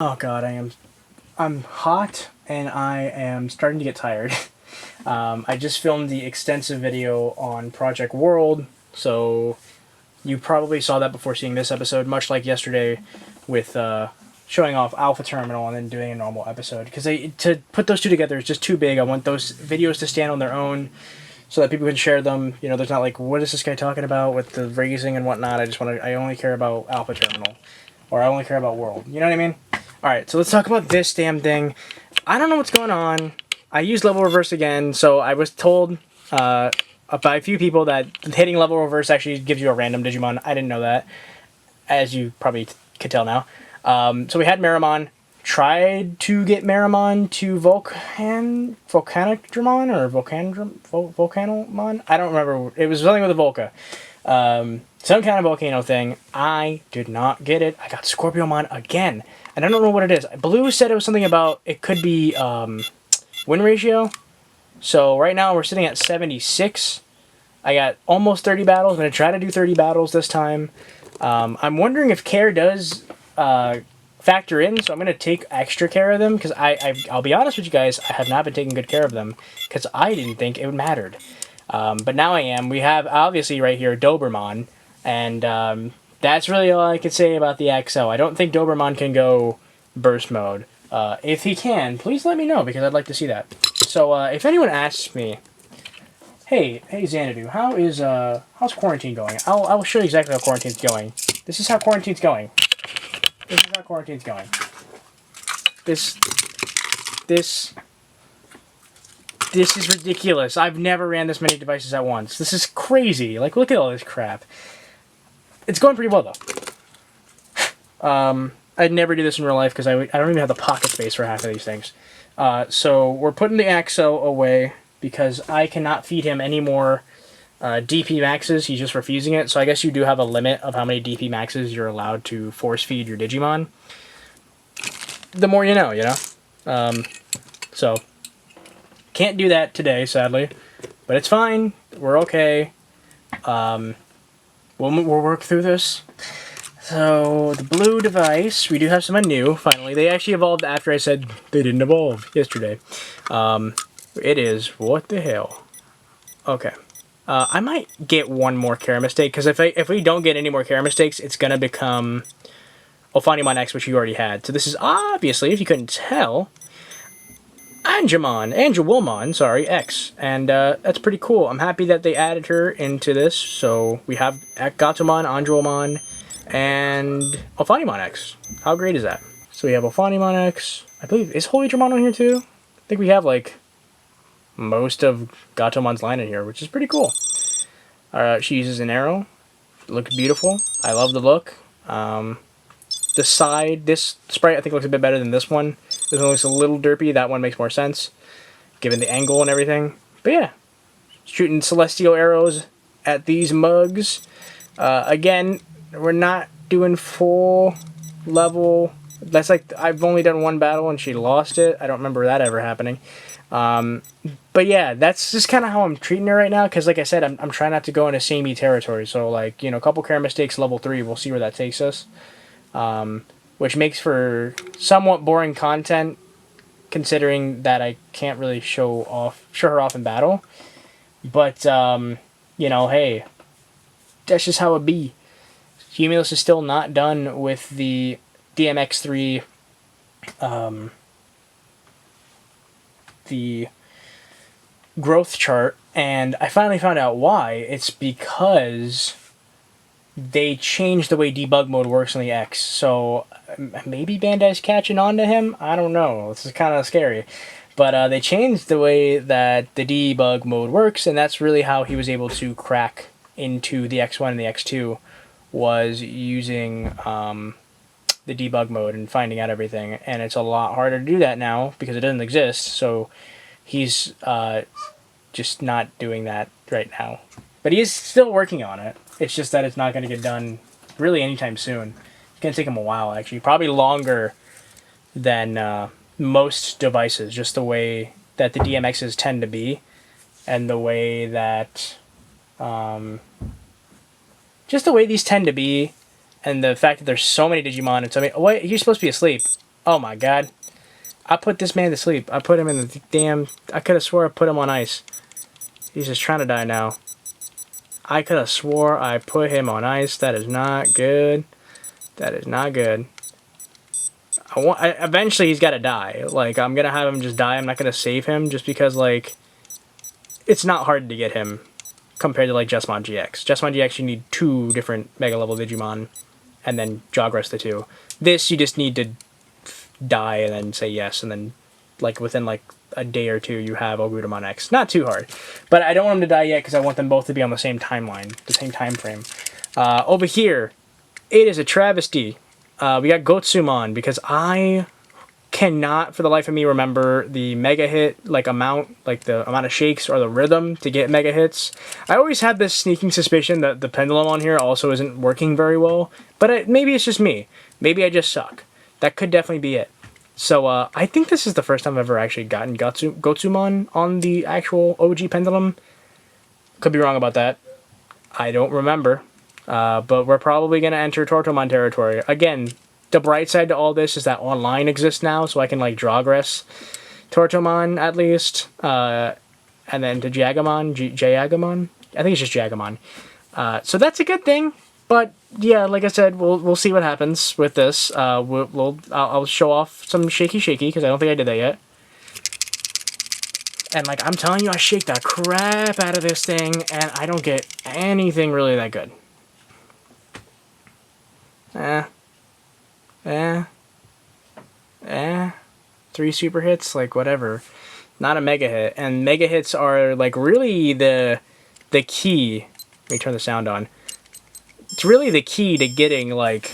Oh god, I'm hot and I am starting to get tired. I just filmed the extensive video on Project World, so you probably saw that before seeing this episode, much like yesterday with showing off Alpha Terminal and then doing a normal episode. Because to put those two together is just too big. I want those videos to stand on their own so that people can share them. You know, there's not like, what is this guy talking about with the raising and whatnot. I only care about Alpha Terminal. Or I only care about World. You know what I mean? Alright, so let's talk about this damn thing. I don't know what's going on. I used level reverse again, so I was told by a few people that hitting level reverse actually gives you a random Digimon. I didn't know that, as you probably could tell now. So we had Meramon. Tried to get Meramon to Volcanicdramon or Volcanomon? I don't remember. It was something with a Volca. Some kind of volcano thing. I did not get it. I got Scorpiomon again. And I don't know what it is. Blue said it was something about, it could be win ratio. So right now we're sitting at 76. I got almost 30 battles. I'm going to try to do 30 battles this time. I'm wondering if care does factor in, so I'm going to take extra care of them, because I'll be honest with you guys, I have not been taking good care of them, because I didn't think it mattered. But now I am. We have, obviously, right here, Doberman, and that's really all I could say about the XO. I don't think Doberman can go burst mode. If he can, please let me know, because I'd like to see that. So, if anyone asks me, hey Xanadu, how's quarantine going? I will show you exactly how quarantine's going. This is how quarantine's going. This is how quarantine's going. This is ridiculous. I've never ran this many devices at once. This is crazy. Like, look at all this crap. It's going pretty well, though. I'd never do this in real life because I don't even have the pocket space for half of these things. So we're putting the Axo away because I cannot feed him any more DP maxes. He's just refusing it. So I guess you do have a limit of how many DP maxes you're allowed to force feed your Digimon. The more you know, you know? So, can't do that today, sadly. But it's fine. We're okay. We'll work through this. So, the blue device, we do have someone new, finally. They actually evolved after I said they didn't evolve yesterday. It is, what the hell? Okay. I might get one more care mistake, because if we don't get any more care mistakes, it's going to become Ophanimon X, which you already had. So this is obviously, if you couldn't tell, Angelwomon, sorry, X. And that's pretty cool. I'm happy that they added her into this. So we have Gatomon, Angelwomon, and Ophanimon X. How great is that? So we have Ophanimon X. I believe, is Holy Dramon on here too? I think we have, like, most of Gatomon's line in here, which is pretty cool. She uses an arrow. It looks beautiful. I love the look. The side, this sprite I think looks a bit better than this one. This one looks a little derpy. That one makes more sense, given the angle and everything. But yeah, shooting celestial arrows at these mugs. Again, we're not doing full level. That's like, I've only done one battle and she lost it. I don't remember that ever happening. But yeah, that's just kind of how I'm treating her right now, because like I said, I'm trying not to go into samey territory. So, like, you know, a couple care mistakes, level 3, we'll see where that takes us. Which makes for somewhat boring content, considering that I can't really show her off in battle. But, you know, hey, that's just how it be. Cumulus is still not done with the DMX3, the growth chart, and I finally found out why. It's because they changed the way debug mode works on the X. So maybe Bandai's catching on to him? I don't know. This is kind of scary. But they changed the way that the debug mode works, and that's really how he was able to crack into the X1 and the X2, was using the debug mode and finding out everything. And it's a lot harder to do that now because it doesn't exist. So he's just not doing that right now. But he is still working on it. It's just that it's not going to get done really anytime soon. It's going to take him a while, actually. Probably longer than most devices, just the way that the DMXs tend to be, and the way that just the way these tend to be, and the fact that there's so many Digimon and so many... Wait, you're supposed to be asleep. Oh my god. I put this man to sleep. I put him in the damn... I could have swore I put him on ice. He's just trying to die now. I could have swore I put him on ice. That is not good. That is not good. Eventually he's got to die. Like, I'm going to have him just die. I'm not going to save him just because, like, it's not hard to get him compared to, like, Jessamon GX. Jessamon GX, you need 2 different Mega level Digimon and then jog rest the 2. This, you just need to die and then say yes, and then, like, within, like, a day or 2, you have Ogudamon X. Not too hard. But I don't want him to die yet because I want them both to be on the same timeline, the same time frame. Over here, it is a travesty. We got Gotsumon because I cannot for the life of me remember the mega hit amount, like the amount of shakes or the rhythm to get mega hits. I always had this sneaking suspicion that the pendulum on here also isn't working very well, but maybe it's just me. Maybe I just suck. That could definitely be it. So I think this is the first time I've ever actually gotten Gotsumon on the actual OG pendulum. Could be wrong about that. I don't remember. But we're probably going to enter Tortomon territory. Again, the bright side to all this is that online exists now, so I can, like, Jogress Tortomon, at least. And then to Jagamon, Jagamon? I think it's just Jagamon. So that's a good thing. But, yeah, like I said, we'll see what happens with this. I'll show off some shaky, because I don't think I did that yet. And, like, I'm telling you, I shake the crap out of this thing, and I don't get anything really that good. 3 super hits, like, whatever. Not a mega hit. And mega hits are, like, really the key. Let me turn the sound on. It's really the key to getting, like,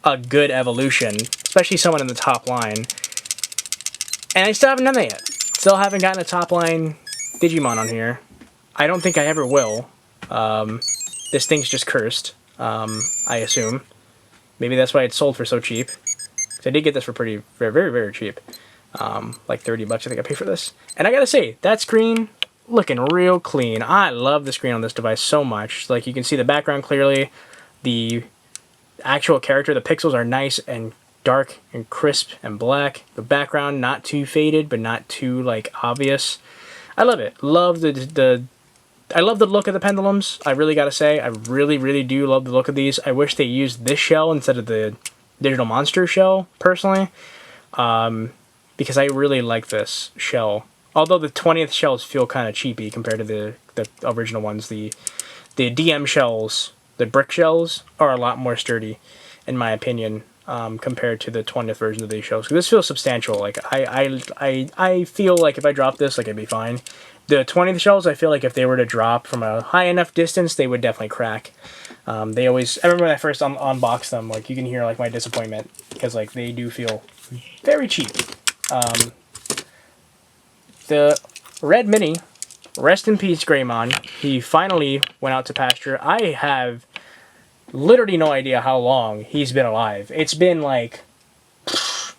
a good evolution, especially someone in the top line. And I still haven't done that yet. Still haven't gotten a top line Digimon on here. I don't think I ever will. This thing's just cursed, I assume. Maybe that's why it's sold for so cheap. Because I did get this for very, very cheap. Like 30 bucks I think I paid for this. And I gotta say, that screen, looking real clean. I love the screen on this device so much. Like, you can see the background clearly. The actual character, the pixels are nice and dark and crisp and black. The background, not too faded, but not too, like, obvious. I love it. Love I love the look of the pendulums, I really gotta say. I really, really do love the look of these. I wish they used this shell instead of the Digital Monster shell, personally. Because I really like this shell. Although the 20th shells feel kind of cheapy compared to the original ones. The DM shells, the brick shells, are a lot more sturdy, in my opinion, compared to the 20th version of these shells. Because this feels substantial. Like, I feel like if I drop this, like, I'd be fine. The 20th shells, I feel like if they were to drop from a high enough distance, they would definitely crack. I remember when I first unboxed them, like, you can hear, like, my disappointment, because, like, they do feel very cheap. The Red Mini, rest in peace, Greymon. He finally went out to pasture. I have literally no idea how long he's been alive. It's been, like,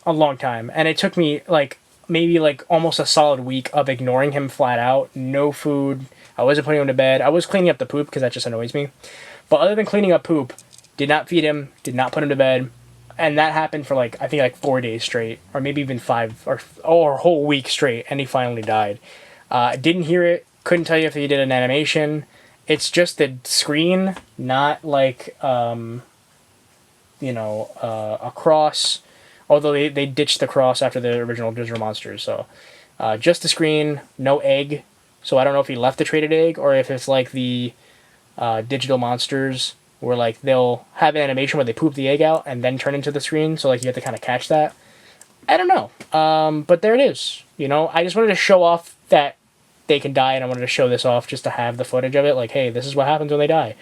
a long time, and it took me, like, maybe, like, almost a solid week of ignoring him flat out. No food. I wasn't putting him to bed. I was cleaning up the poop because that just annoys me. But other than cleaning up poop, did not feed him, did not put him to bed. And that happened for, like, I think, like, 4 days straight. Or maybe even 5, or a whole week straight. And he finally died. Didn't hear it. Couldn't tell you if he did an animation. It's just the screen, not, like, a cross. Although they ditched the cross after the original Digital Monsters, so just the screen, no egg. So I don't know if he left the traded egg or if it's like the Digital Monsters, where, like, they'll have an animation where they poop the egg out and then turn into the screen. So, like, you have to kind of catch that. I don't know, but there it is. I just wanted to show off that they can die, and I wanted to show this off just to have the footage of it. Like, hey, this is what happens when they die.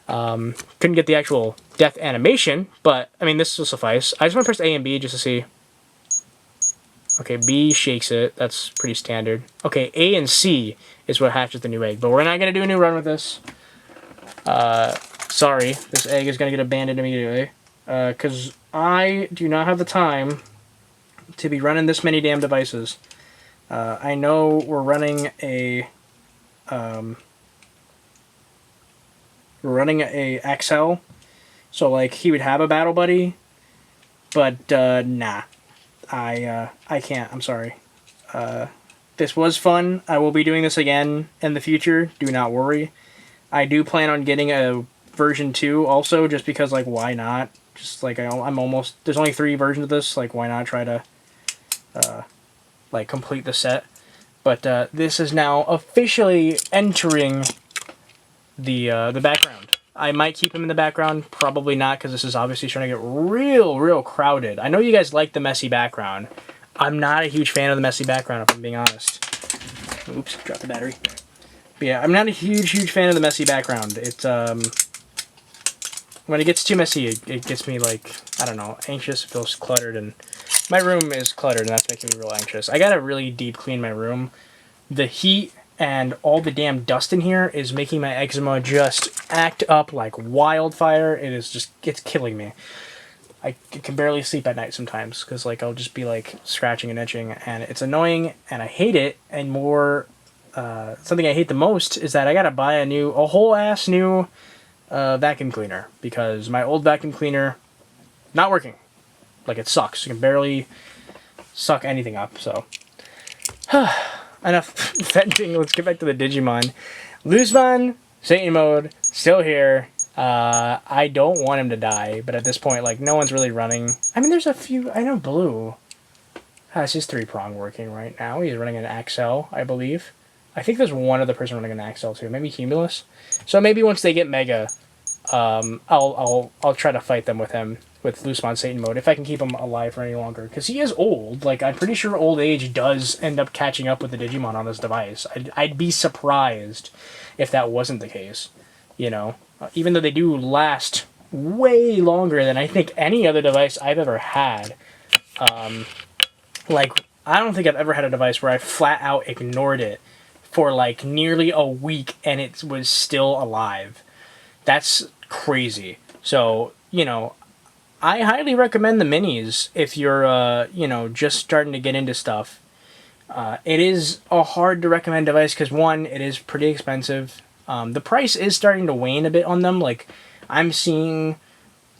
Couldn't get the actual death animation, but, I mean, this will suffice. I just want to press A and B just to see. Okay, B shakes it. That's pretty standard. Okay, A and C is what hatches the new egg, but we're not going to do a new run with this. Sorry, this egg is going to get abandoned immediately, because I do not have the time to be running this many damn devices. I know we're running a XL, so, like, he would have a battle buddy, but nah. I can't. I'm sorry. This was fun. I will be doing this again in the future. Do not worry. I do plan on getting a version 2 also, just because, like, why not? Just, like, I'm almost... There's only 3 versions of this. Like, why not try to, like, complete the set? But this is now officially entering the background. I might keep him in the background. Probably not, because this is obviously starting to get real crowded. I know you guys like the messy background. I'm not a huge fan of the messy background, if I'm being honest. Oops, dropped the battery. But yeah, I'm not a huge fan of the messy background. It's, when it gets too messy, it gets me, like, I don't know, anxious. It feels cluttered, and my room is cluttered, and that's making me real anxious. I gotta really deep clean my room. The heat and all the damn dust in here is making my eczema just act up like wildfire. It is just, it's killing me. I can barely sleep at night sometimes, because, like, I'll just be, like, scratching and itching, and it's annoying, and I hate it, and more, something I hate the most is that I gotta buy a whole ass new vacuum cleaner, because my old vacuum cleaner, not working. Like, it sucks. You can barely suck anything up, so. Enough venting, let's get back to the Digimon. Luzman, Satan mode, still here. I don't want him to die, but at this point, like, no one's really running. I mean, there's a few, I know Blue has his 3-prong working right now. He's running an XL, I believe. I think there's one other person running an XL too, maybe Cumulus. So maybe once they get Mega, I'll try to fight them with him, with Luzman Satan mode, if I can keep him alive for any longer. Because he is old. Like, I'm pretty sure old age does end up catching up with the Digimon on this device. I'd be surprised if that wasn't the case, you know? Even though they do last way longer than I think any other device I've ever had. Like, I don't think I've ever had a device where I flat out ignored it for, like, nearly a week and it was still alive. That's crazy. So, you know, I highly recommend the minis if you're, you know, just starting to get into stuff. It is a hard to recommend device because, one, it is pretty expensive. The price is starting to wane a bit on them. Like, I'm seeing,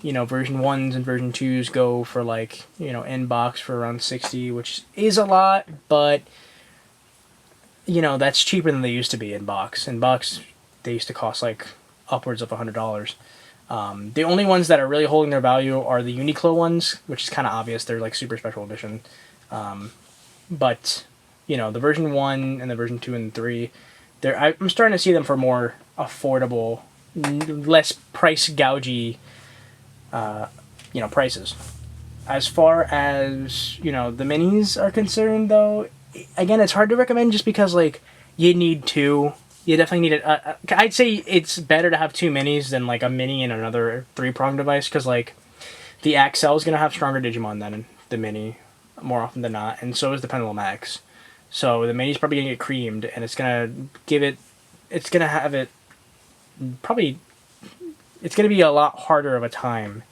you know, version 1s and version 2s go for, like, you know, in box for around $60, which is a lot, but, you know, that's cheaper than they used to be in box. In box, they used to cost, like, upwards of $100. The only ones that are really holding their value are the Uniqlo ones, which is kind of obvious. They're, like, super special edition. But, you know, the version 1 and the version 2 and 3... I'm starting to see them for more affordable, less price gougy, you know, prices. As far as, you know, the minis are concerned, though, again, it's hard to recommend just because, like, you need 2. You definitely need it. I'd say it's better to have 2 minis than, like, a mini and another 3-prong device, because, like, the XL is going to have stronger Digimon than the mini, more often than not, and so is the Pendulum X. So the mini's probably going to get creamed, and it's going to give it... It's going to have it... Probably... It's going to be a lot harder of a time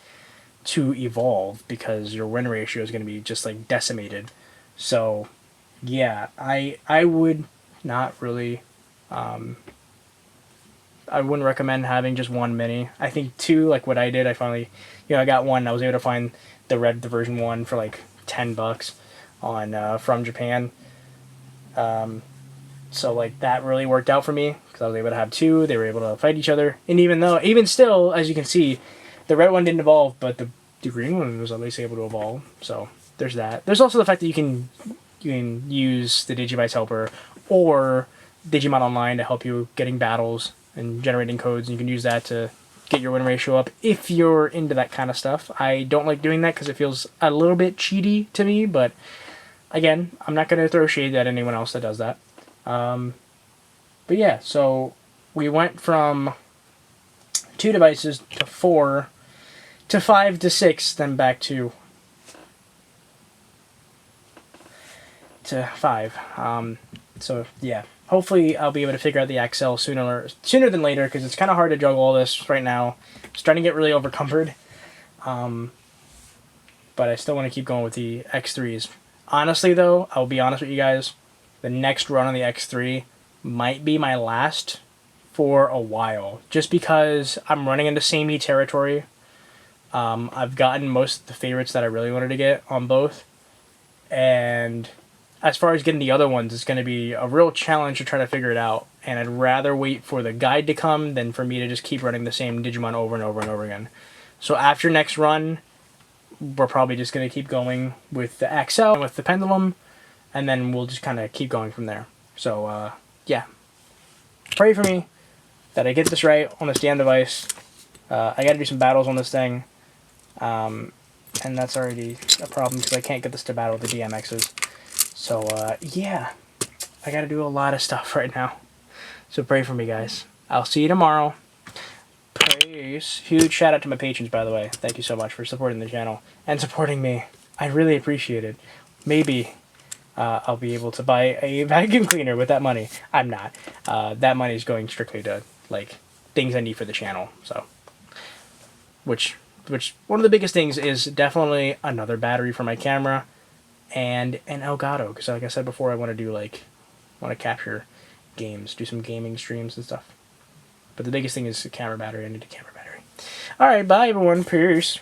to evolve, because your win ratio is going to be just, like, decimated. So, yeah, I would not really... I wouldn't recommend having just 1 mini. I think 2, like what I did, I finally... You know, I got 1. I was able to find the version 1 for, like, $10 on from Japan. So, like, that really worked out for me, because I was able to have 2, they were able to fight each other, and even still, as you can see, the red one didn't evolve, but the green one was at least able to evolve, so there's that. There's also the fact that you can use the Digivice helper, or Digimon Online to help you getting battles and generating codes, and you can use that to get your win ratio up, if you're into that kind of stuff. I don't like doing that, because it feels a little bit cheaty to me, but... Again, I'm not going to throw shade at anyone else that does that. But yeah, so we went from 2 devices to 4 to 5 to 6, then back to 5. So yeah, hopefully I'll be able to figure out the XL sooner than later, because it's kind of hard to juggle all this right now. I'm starting to get really overcumbered. But I still want to keep going with the X3s. Honestly, though, I'll be honest with you guys, the next run on the X3 might be my last for a while, just because I'm running into samey territory. I've gotten most of the favorites that I really wanted to get on both, And as far as getting the other ones, it's going to be a real challenge to try to figure it out. And I'd rather wait for the guide to come than for me to just keep running the same Digimon over and over and over again. So after next run, we're probably just going to keep going with the XL and with the Pendulum, and then we'll just kind of keep going from there. So, yeah. Pray for me that I get this right on this damn device. I got to do some battles on this thing. And that's already a problem because I can't get this to battle the DMXs. So, yeah. I got to do a lot of stuff right now. So pray for me, guys. I'll see you tomorrow. Peace. Huge shout out to my patrons, by the way. Thank you so much for supporting the channel and supporting me. I really appreciate it. Maybe I'll be able to buy a vacuum cleaner with that money. I'm not. That money is going strictly to, like, things I need for the channel. So, which one of the biggest things is definitely another battery for my camera and an Elgato, because like I said before, I want to capture games, do some gaming streams and stuff. But the biggest thing is the camera battery. I need a camera battery. All right, bye everyone. Peace.